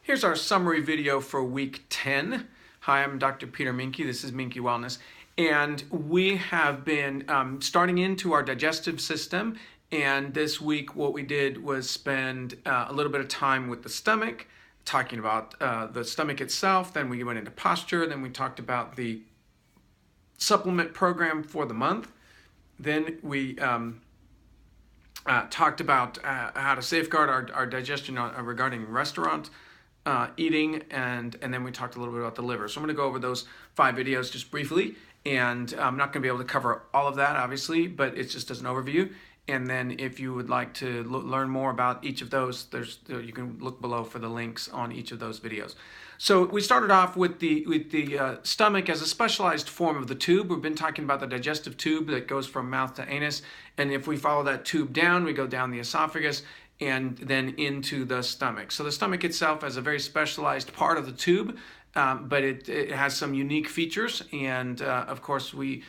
Here's our summary video for week 10. Hi, I'm Dr. Peter Minke. This is Minke Wellness. And we have been starting into our digestive system. And this week, what we did was spend a little bit of time with the stomach, talking about the stomach itself. Then we went into posture. Then we talked about the supplement program for the month. Then we talked about how to safeguard our digestion regarding restaurant eating, and then we talked a little bit about the liver. So I'm going to go over those 5 videos just briefly, and I'm not going to be able to cover all of that, obviously, but it's just as an overview. And then if you would like to learn more about each of those, you can look below for the links on each of those videos. So we started off with the stomach as a specialized form of the tube. We've been talking about the digestive tube that goes from mouth to anus, and if we follow that tube down, we go down the esophagus and then into the stomach. So the stomach itself is a very specialized part of the tube, but it has some unique features. And of course, we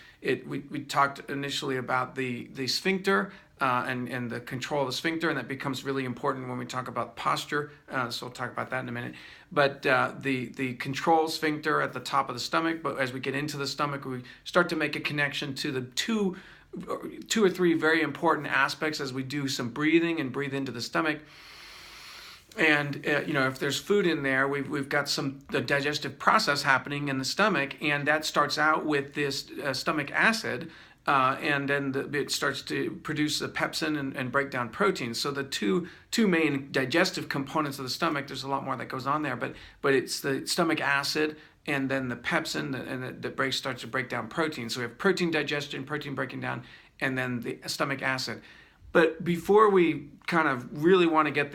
talked initially about the sphincter and the control of the sphincter, and that becomes really important when we talk about posture. So we'll talk about that in a minute. But the control sphincter at the top of the stomach. But as we get into the stomach, we start to make a connection to the two or three very important aspects as we do some breathing and breathe into the stomach. And if there's food in there, we've got the digestive process happening in the stomach, and that starts out with this stomach acid, and then it starts to produce the pepsin and break down proteins. So the two main digestive components of the stomach, there's a lot more that goes on there, but it's the stomach acid and then the pepsin that starts to break down protein. So we have protein digestion, protein breaking down, and then the stomach acid. But before we kind of really want to get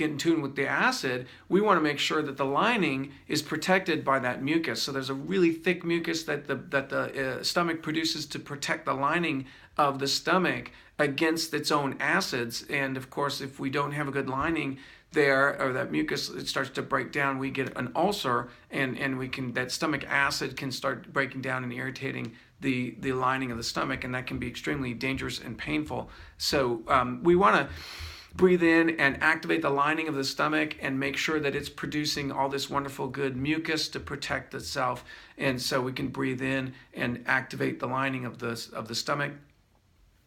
in tune with the acid, we want to make sure that the lining is protected by that mucus. So there's a really thick mucus that the stomach produces to protect the lining of the stomach against its own acids. And of course, if we don't have a good lining there, or that mucus, it starts to break down, we get an ulcer, and that stomach acid can start breaking down and irritating the lining of the stomach, and that can be extremely dangerous and painful. So we want to breathe in and activate the lining of the stomach and make sure that it's producing all this wonderful good mucus to protect itself. And so we can breathe in and activate the lining of the stomach,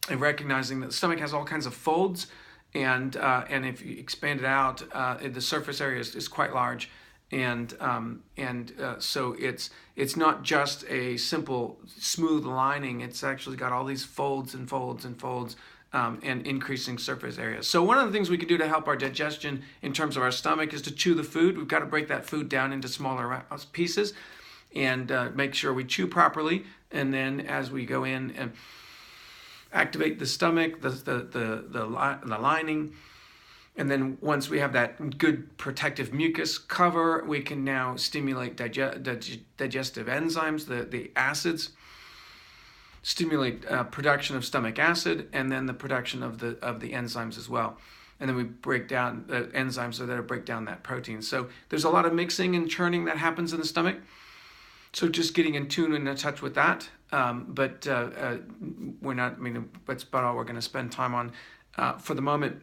and recognizing that the stomach has all kinds of folds, and if you expand it out, the surface area is quite large, and so it's not just a simple smooth lining. It's actually got all these folds and folds and folds, and increasing surface area. So one of the things we can do to help our digestion in terms of our stomach is to chew the food. We've got to break that food down into smaller pieces and make sure we chew properly. And then as we go in and activate the stomach, the lining, and then once we have that good protective mucus cover, we can now stimulate digestive enzymes, the acids, stimulate production of stomach acid, and then the production of the enzymes as well. And then we break down the enzymes so that break down that protein. So there's a lot of mixing and churning that happens in the stomach. So just getting in tune and in touch with that. But we're not, that's about all we're going to spend time on for the moment.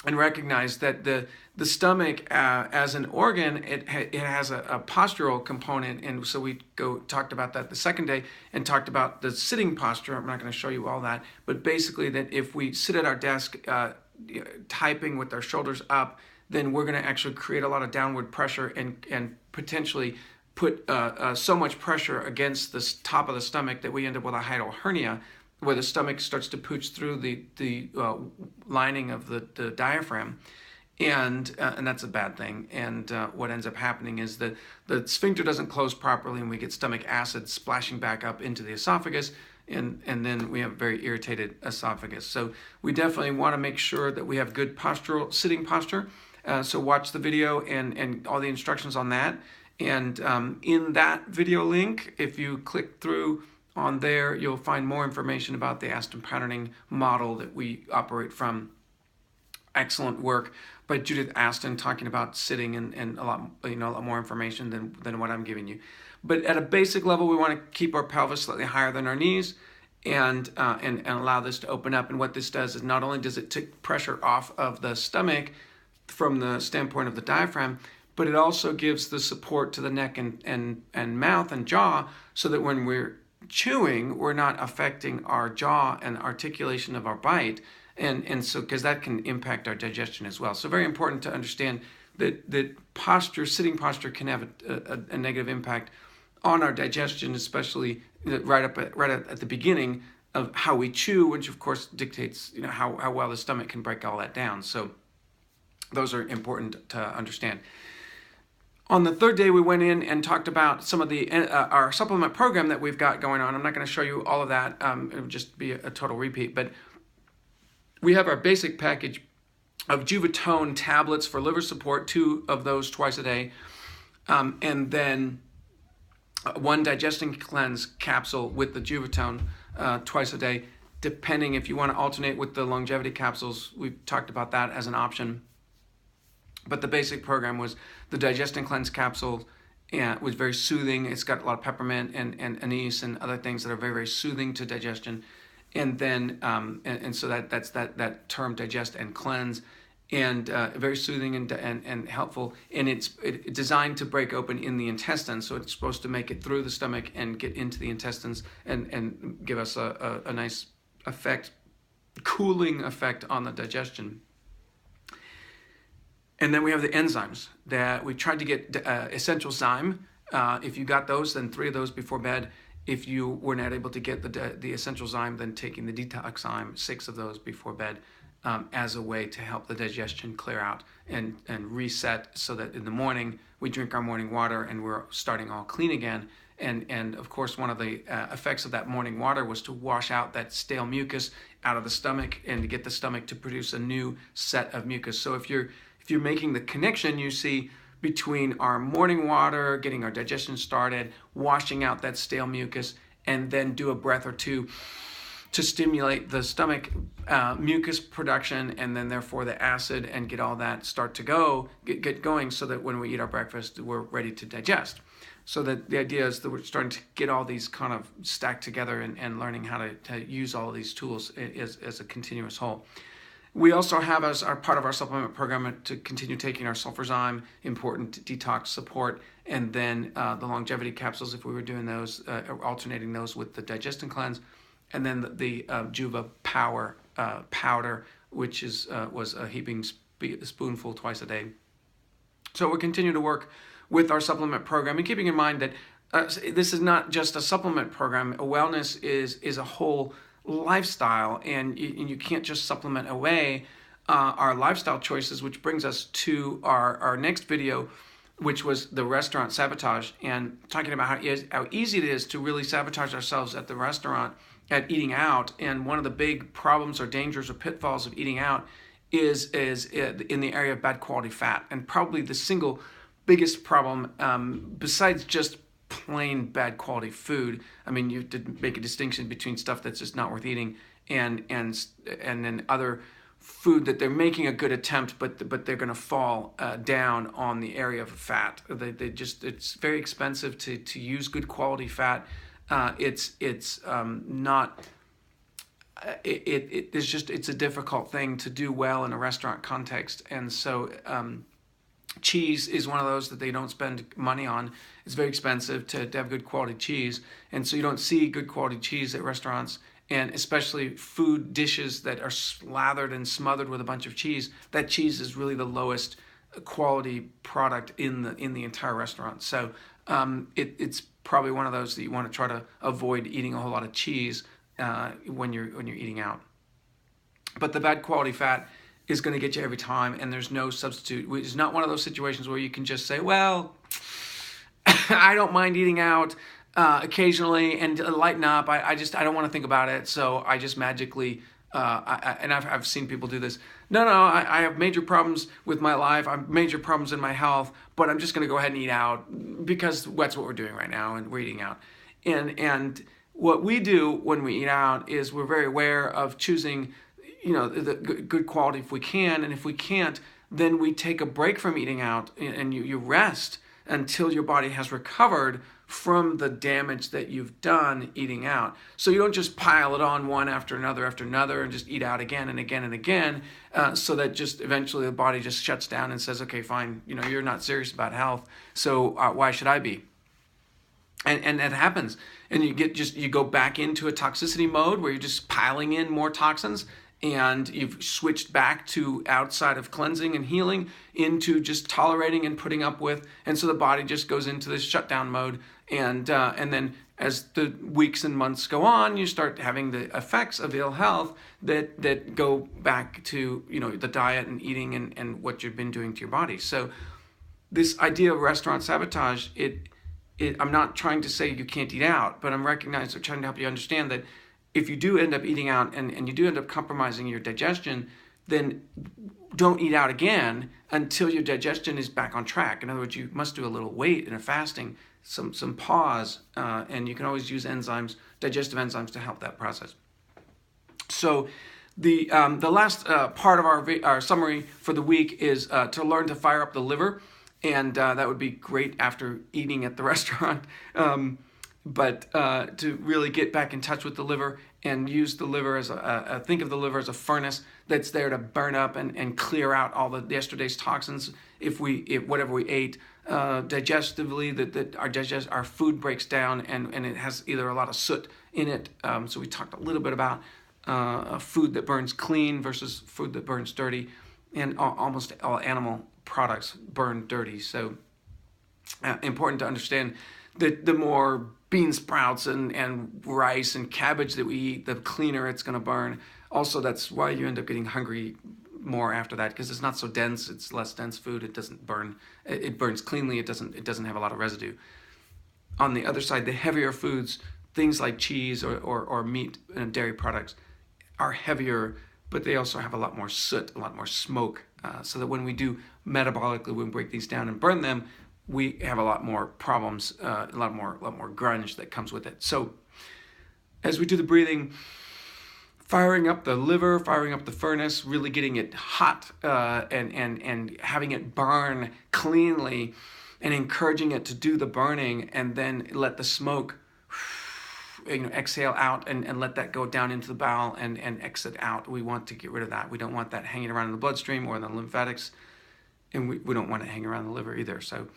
And recognize that the stomach as an organ, it has a postural component. And so we talked about that the second day and talked about the sitting posture. I'm not going to show you all that. But basically that if we sit at our desk typing with our shoulders up, then we're going to actually create a lot of downward pressure and potentially put so much pressure against the top of the stomach that we end up with a hiatal hernia, where the stomach starts to pooch through the lining of the diaphragm, and that's a bad thing. And what ends up happening is that the sphincter doesn't close properly, and we get stomach acid splashing back up into the esophagus, and then we have very irritated esophagus. So we definitely want to make sure that we have good postural sitting posture. So watch the video and all the instructions on that. And in that video link, if you click through on there, you'll find more information about the Aston patterning model that we operate from. Excellent work by Judith Aston, talking about sitting and a lot more information than what I'm giving you. But at a basic level, we want to keep our pelvis slightly higher than our knees, and allow this to open up. And what this does is not only does it take pressure off of the stomach from the standpoint of the diaphragm, but it also gives the support to the neck and mouth and jaw, so that when we're chewing, we're not affecting our jaw and articulation of our bite. And so, because that can impact our digestion as well. So very important to understand that posture, sitting posture, can have a negative impact on our digestion, especially right at the beginning of how we chew, which of course dictates how well the stomach can break all that down. So those are important to understand. On the third day, we went in and talked about some of the our supplement program that we've got going on. I'm not going to show you all of that. It would just be a total repeat. But we have our basic package of Juvatone tablets for liver support, 2 of those twice a day, and then 1 digestion cleanse capsule with the Juvatone twice a day, depending if you want to alternate with the longevity capsules. We've talked about that as an option. But the basic program was the digestion cleanse capsule, and it was very soothing. It's got a lot of peppermint and anise and other things that are very, very soothing to digestion. And then, so that's that term, digest and cleanse, and very soothing and helpful. And it's designed to break open in the intestines, so it's supposed to make it through the stomach and get into the intestines and give us a nice effect, cooling effect on the digestion. And then we have the enzymes that we tried to get essential zyme. If you got those, then 3 of those before bed. If you were not able to get the essential zyme, then taking the detox zyme, 6 of those before bed, as a way to help the digestion clear out and reset, so that in the morning we drink our morning water and we're starting all clean again. And of course, one of the effects of that morning water was to wash out that stale mucus out of the stomach and to get the stomach to produce a new set of mucus. So if you're making the connection, you see, between our morning water, getting our digestion started, washing out that stale mucus, and then do a breath or 2 to stimulate the stomach mucus production, and then therefore the acid, and get all that start to get going, so that when we eat our breakfast, we're ready to digest. So that the idea is that we're starting to get all these kind of stacked together and learning how to use all of these tools as a continuous whole. We also have, as our part of our supplement program, to continue taking our sulfurzyme, important detox support, and then the longevity capsules, if we were doing those, alternating those with the digestion cleanse, and then the Juva Power powder, which was a heaping spoonful twice a day. So we continue to work with our supplement program, and keeping in mind that this is not just a supplement program. Wellness is a whole lifestyle, and you can't just supplement away our lifestyle choices, which brings us to our next video, which was the Restaurant Sabotage, and talking about how easy it is to really sabotage ourselves at the restaurant, at eating out. And one of the big problems or dangers or pitfalls of eating out is in the area of bad quality fat, and probably the single biggest problem, besides just plain bad quality food. I mean, you have to make a distinction between stuff that's just not worth eating and then other food that they're making a good attempt, but they're going to fall down on the area of fat. It's very expensive to use good quality fat. It's a difficult thing to do well in a restaurant context, and so cheese is one of those that they don't spend money on. It's very expensive to have good quality cheese, and so you don't see good quality cheese at restaurants, and especially food dishes that are slathered and smothered with a bunch of cheese. That cheese is really the lowest quality product in the entire restaurant. So it's probably one of those that you want to try to avoid eating a whole lot of cheese when you're eating out. But the bad quality fat is going to get you every time, and there's no substitute. It's not one of those situations where you can just say, well, I don't mind eating out occasionally and lighten up. I don't want to think about it, so I just magically, and I've seen people do this. No, I have major problems with my life. I have major problems in my health, but I'm just going to go ahead and eat out because that's what we're doing right now, and we're eating out. And what we do when we eat out is we're very aware of choosing the good quality if we can, and if we can't, then we take a break from eating out, and you rest until your body has recovered from the damage that you've done eating out. So you don't just pile it on one after another and just eat out again and again and again, so that just eventually the body just shuts down and says, okay, fine, you're not serious about health, so why should I be? And that happens. And you go back into a toxicity mode where you're just piling in more toxins, and you've switched back to outside of cleansing and healing into just tolerating and putting up with. And so the body just goes into this shutdown mode. And then as the weeks and months go on, you start having the effects of ill health that go back to, the diet and eating and what you've been doing to your body. So this idea of restaurant sabotage, I'm not trying to say you can't eat out, but I'm trying to help you understand that if you do end up eating out and you do end up compromising your digestion, then don't eat out again until your digestion is back on track. In other words, you must do a little wait and a fasting, some pause, and you can always use enzymes, digestive enzymes, to help that process. So the last part of our summary for the week is to learn to fire up the liver. And that would be great after eating at the restaurant. But to really get back in touch with the liver and use the liver as think of the liver as a furnace that's there to burn up and clear out all the yesterday's toxins. If whatever we ate digestively, our food breaks down and it has either a lot of soot in it. So we talked a little bit about food that burns clean versus food that burns dirty, and almost all animal products burn dirty. So important to understand that the more bean sprouts and rice and cabbage that we eat, the cleaner it's going to burn. Also, that's why you end up getting hungry more after that, because it's not so dense. It's less dense food. It doesn't burn. It burns cleanly. It doesn't have a lot of residue. On the other side, the heavier foods, things like cheese or meat and dairy products, are heavier, but they also have a lot more soot, a lot more smoke. So that when we do metabolically, when we break these down and burn them, we have a lot more problems, a lot more grunge that comes with it. So as we do the breathing, firing up the liver, firing up the furnace, really getting it hot, and having it burn cleanly, and encouraging it to do the burning, and then let the smoke exhale out and let that go down into the bowel and exit out. We want to get rid of that. We don't want that hanging around in the bloodstream or in the lymphatics, and we don't want it hanging around the liver either. So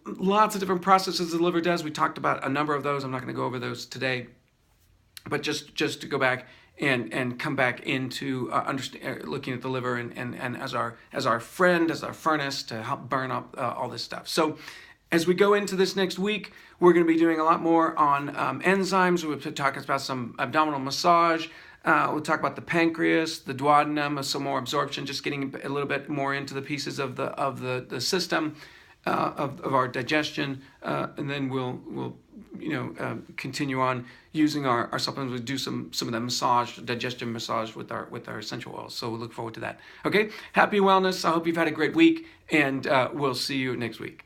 lots of different processes the liver does. We talked about a number of those. I'm not going to go over those today, but just to go back and come back into looking at the liver and as our friend, as our furnace to help burn up all this stuff. So as we go into this next week, we're going to be doing a lot more on enzymes. We'll be talking about some abdominal massage. We'll talk about the pancreas, the duodenum, some more absorption, just getting a little bit more into the pieces of the system of our digestion, and then we'll continue on using our supplements. We'll do some of the massage, digestion massage with our essential oils. So we look forward to that. Okay, happy wellness. I hope you've had a great week, and we'll see you next week.